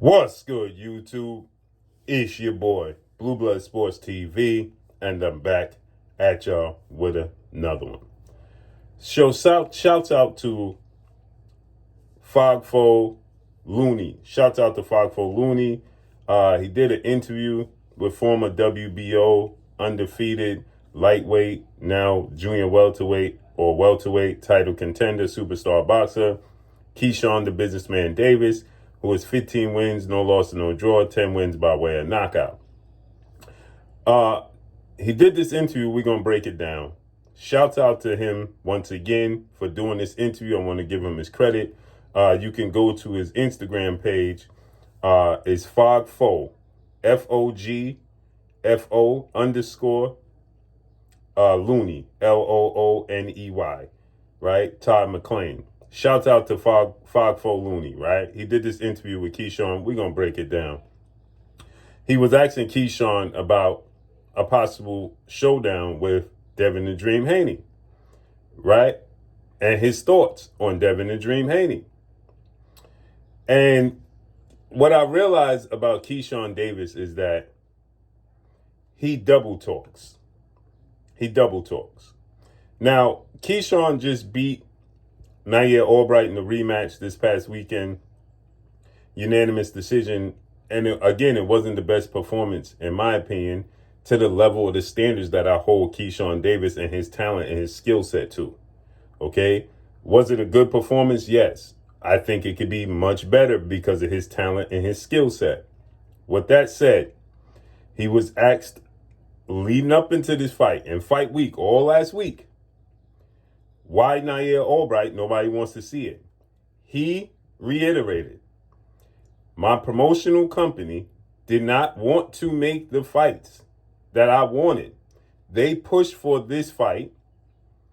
What's good, YouTube? It's your boy, Blue Blood Sports TV, and I'm back at y'all with another one. Shouts out to Fogfo Looney. Shouts out to Fogfo Looney. He did an interview with former WBO undefeated lightweight, now junior welterweight or welterweight title contender, superstar boxer, Keyshawn the Businessman Davis, who has 15 wins, no loss, no draw, 10 wins by way of knockout. He did this interview. We're going to break it down. Shouts out to him once again for doing this interview. I want to give him his credit. You can go to his Instagram page. It's Fogfo, FOGFO _ Looney, LOONEY, right? Todd McClain. Shouts out to Fogfo Looney, right? He did this interview with Keyshawn. We're going to break it down. He was asking Keyshawn about a possible showdown with Devin the Dream Haney, right? And his thoughts on Devin the Dream Haney. And what I realized about Keyshawn Davis is that he double talks. Now, Keyshawn just beat Nair Albright in the rematch this past weekend, unanimous decision. And it wasn't the best performance, in my opinion, to the level of the standards that I hold Keyshawn Davis and his talent and his skill set to. Okay? Was it a good performance? Yes. I think it could be much better because of his talent and his skill set. With that said, he was asked leading up into this fight and fight week, all last week, why Nair Albright? Nobody wants to see it. He reiterated, my promotional company did not want to make the fights that I wanted. They pushed for this fight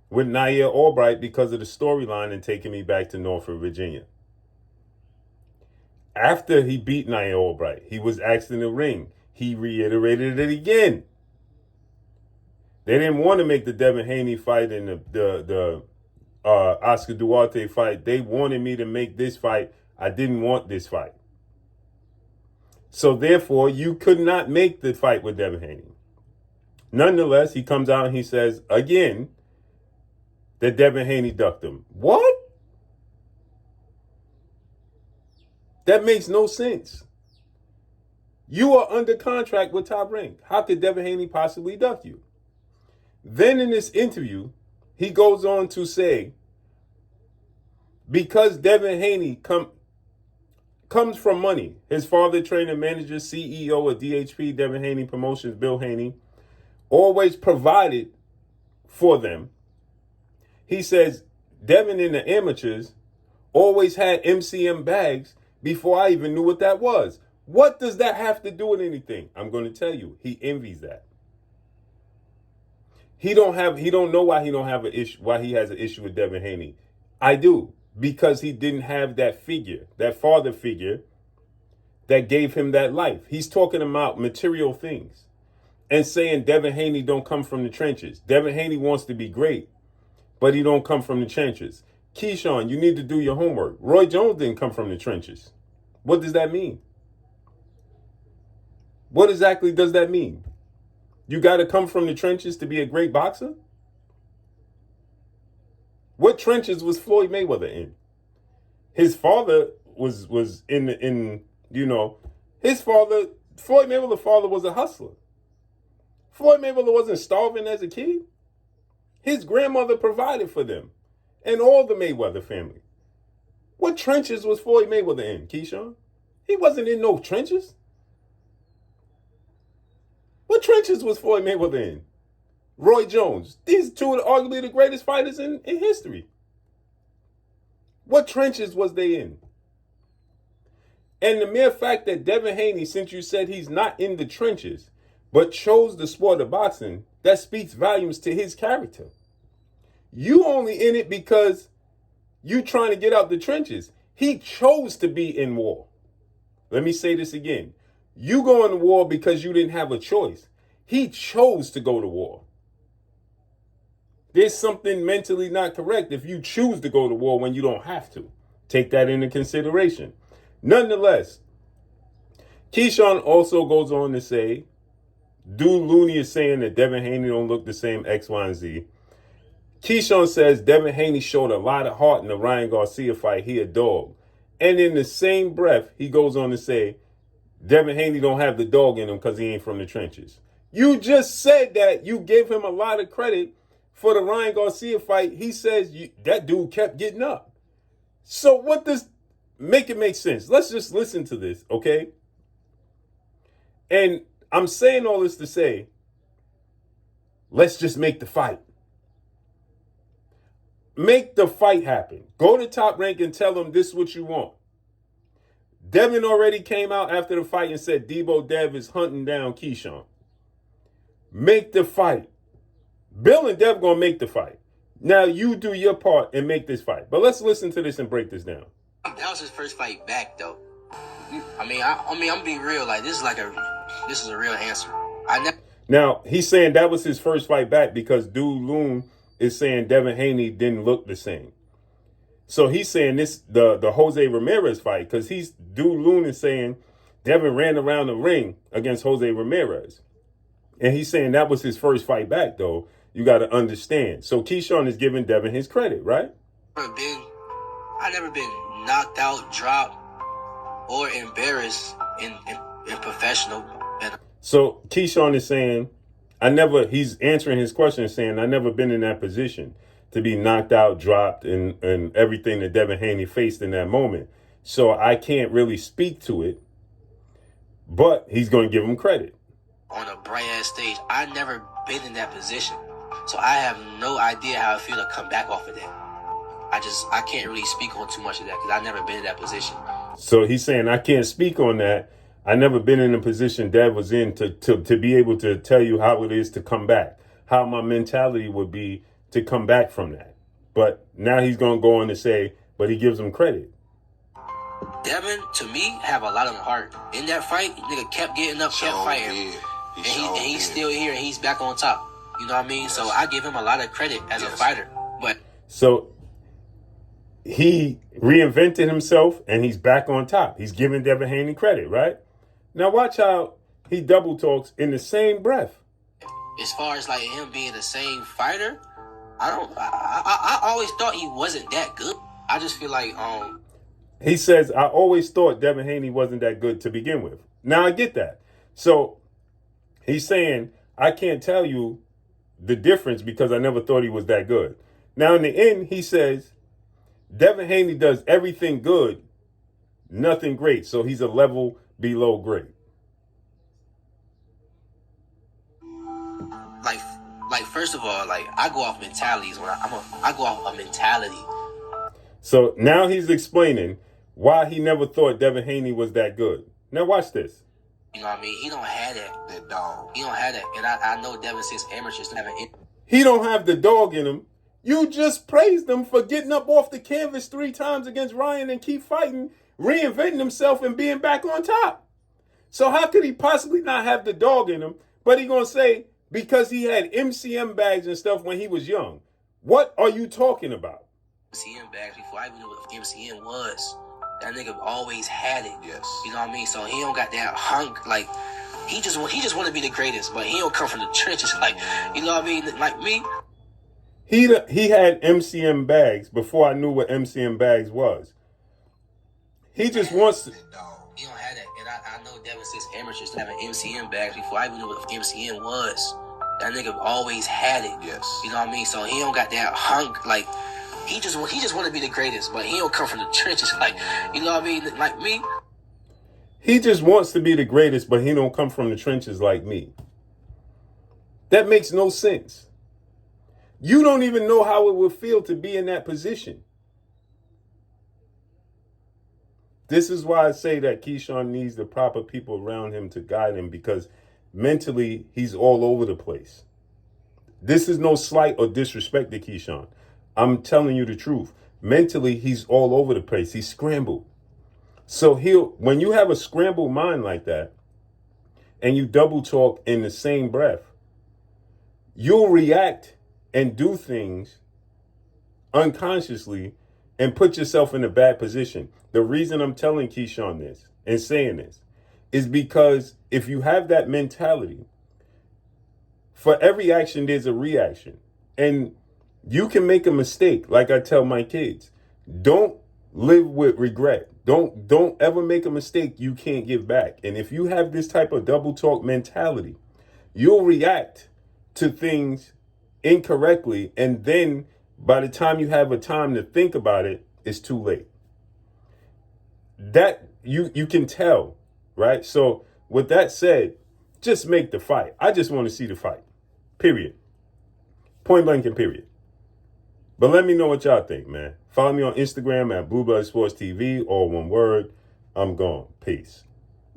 with Nair Albright because of the storyline and taking me back to Norfolk, Virginia. After he beat Nair Albright, he was asked in the ring. He reiterated it again. They didn't want to make the Devin Haney fight and the Oscar Duarte fight. They wanted me to make this fight. I didn't want this fight. So therefore, you could not make the fight with Devin Haney. Nonetheless, he comes out and he says again that Devin Haney ducked him. What? That makes no sense. You are under contract with Top Rank. How could Devin Haney possibly duck you? Then in this interview, he goes on to say, because Devin Haney comes from money, his father, trainer, manager, CEO of DHP, Devin Haney Promotions, Bill Haney, always provided for them. He says, Devin in the amateurs always had MCM bags before I even knew what that was. What does that have to do with anything? I'm going to tell you, he envies that. He don't know why he has an issue with Devin Haney. I do, because he didn't have that figure, that father figure that gave him that life. He's talking about material things and saying Devin Haney don't come from the trenches. Devin Haney wants to be great, but he don't come from the trenches. Keyshawn, you need to do your homework. Roy Jones didn't come from the trenches. What does that mean? What exactly does that mean? You got to come from the trenches to be a great boxer? What trenches was Floyd Mayweather in? His father was his father, Floyd Mayweather's father was a hustler. Floyd Mayweather wasn't starving as a kid. His grandmother provided for them and all the Mayweather family. What trenches was Floyd Mayweather in, Keyshawn? He wasn't in no trenches. What trenches was Floyd Mayweather in? Roy Jones. These two are arguably the greatest fighters in history. What trenches was they in? And the mere fact that Devin Haney, since you said he's not in the trenches, but chose the sport of boxing, that speaks volumes to his character. You only in it because you trying to get out the trenches. He chose to be in war. Let me say this again. You go into war because you didn't have a choice. He chose to go to war. There's something mentally not correct if you choose to go to war when you don't have to. Take that into consideration. Nonetheless, Keyshawn also goes on to say, Dude Looney is saying that Devin Haney don't look the same X, Y, and Z. Keyshawn says Devin Haney showed a lot of heart in the Ryan Garcia fight. He a dog. And in the same breath, he goes on to say, Devin Haney don't have the dog in him because he ain't from the trenches. You just said that you gave him a lot of credit for the Ryan Garcia fight. He says that dude kept getting up. So what does make it make sense? Let's just listen to this, okay? And I'm saying all this to say, let's just make the fight. Make the fight happen. Go to Top Rank and tell them this is what you want. Devin already came out after the fight and said Debo Dev is hunting down Keyshawn. Make the fight. Bill and Dev gonna make the fight. Now you do your part and make this fight. But let's listen to this and break this down. That was his first fight back, though. I'm being real. Like this is a real answer. Now he's saying that was his first fight back because Dude Loon is saying Devin Haney didn't look the same. So he's saying this the Jose Ramirez fight because Dude Loon is saying Devin ran around the ring against Jose Ramirez. And he's saying that was his first fight back, though. You got to understand. So Keyshawn is giving Devin his credit, right? I never been knocked out, dropped, or embarrassed in professional. So Keyshawn is saying, he's answering his question saying, I never been in that position to be knocked out, dropped, and everything that Devin Haney faced in that moment. So I can't really speak to it, but he's going to give him credit. On a bright ass stage, I never been in that position. So I have no idea how I feel to come back off of that. I can't really speak on too much of that because I've never been in that position. So he's saying, I can't speak on that. I never been in a position Dev was in to be able to tell you how it is to come back, how my mentality would be to come back from that. But now he's going to go on to say, but he gives him credit. Devin, to me, have a lot of heart. In that fight, nigga kept getting up, kept fighting. And he's still here and he's back on top. You know what I mean? Yes. So I give him a lot of credit as a fighter. But so he reinvented himself and he's back on top. He's giving Devin Haney credit, right? Now watch how he double talks in the same breath. As far as like him being the same fighter, I always thought he wasn't that good. I just feel like he says, I always thought Devin Haney wasn't that good to begin with. Now I get that. So he's saying, I can't tell you the difference because I never thought he was that good. Now in the end, he says, Devin Haney does everything good, nothing great. So he's a level below great. Like first of all, like I go off mentalities when I go off a mentality. So now he's explaining why he never thought Devin Haney was that good. Now watch this. You know what I mean? He don't have that dog. He don't have that. And I know Devin since amateurs he don't have the dog in him. You just praised him for getting up off the canvas 3 times against Ryan and keep fighting, reinventing himself and being back on top. So how could he possibly not have the dog in him? But he gonna say because he had MCM bags and stuff when he was young. What are you talking about? MCM bags before I even knew what MCM was. That nigga always had it. Yes. You know what I mean? So he don't got that hunk. Like he just want to be the greatest, but he don't come from the trenches. Like you know what I mean? Like me. He had MCM bags before I knew what MCM bags was. He just wants to. He don't have that, and I know Devin since amateurs having MCM bags before I even knew what MCM was. That nigga always had it. Yes. You know what I mean? So he don't got that hunk. Like he just want to be the greatest, but he don't come from the trenches. Like you know what I mean? Like me. He just wants to be the greatest, but he don't come from the trenches like me. That makes no sense. You don't even know how it would feel to be in that position. This is why I say that Keyshawn needs the proper people around him to guide him because mentally he's all over the place. This is no slight or disrespect to Keyshawn. I'm telling you the truth. Mentally, he's all over the place. He's scrambled. So when you have a scrambled mind like that and you double talk in the same breath, you'll react and do things unconsciously and put yourself in a bad position. The reason I'm telling Keyshawn this and saying this is because if you have that mentality, for every action, there's a reaction. And you can make a mistake. Like I tell my kids, don't live with regret. Don't ever make a mistake you can't give back. And if you have this type of double talk mentality, you'll react to things incorrectly. And then by the time you have a time to think about it, it's too late. That you can tell, right? So with that said, just make the fight. I just want to see the fight. Period. Point blank and period. But let me know what y'all think, man. Follow me on Instagram at Blue Blood Sports TV, all one word. I'm gone. Peace.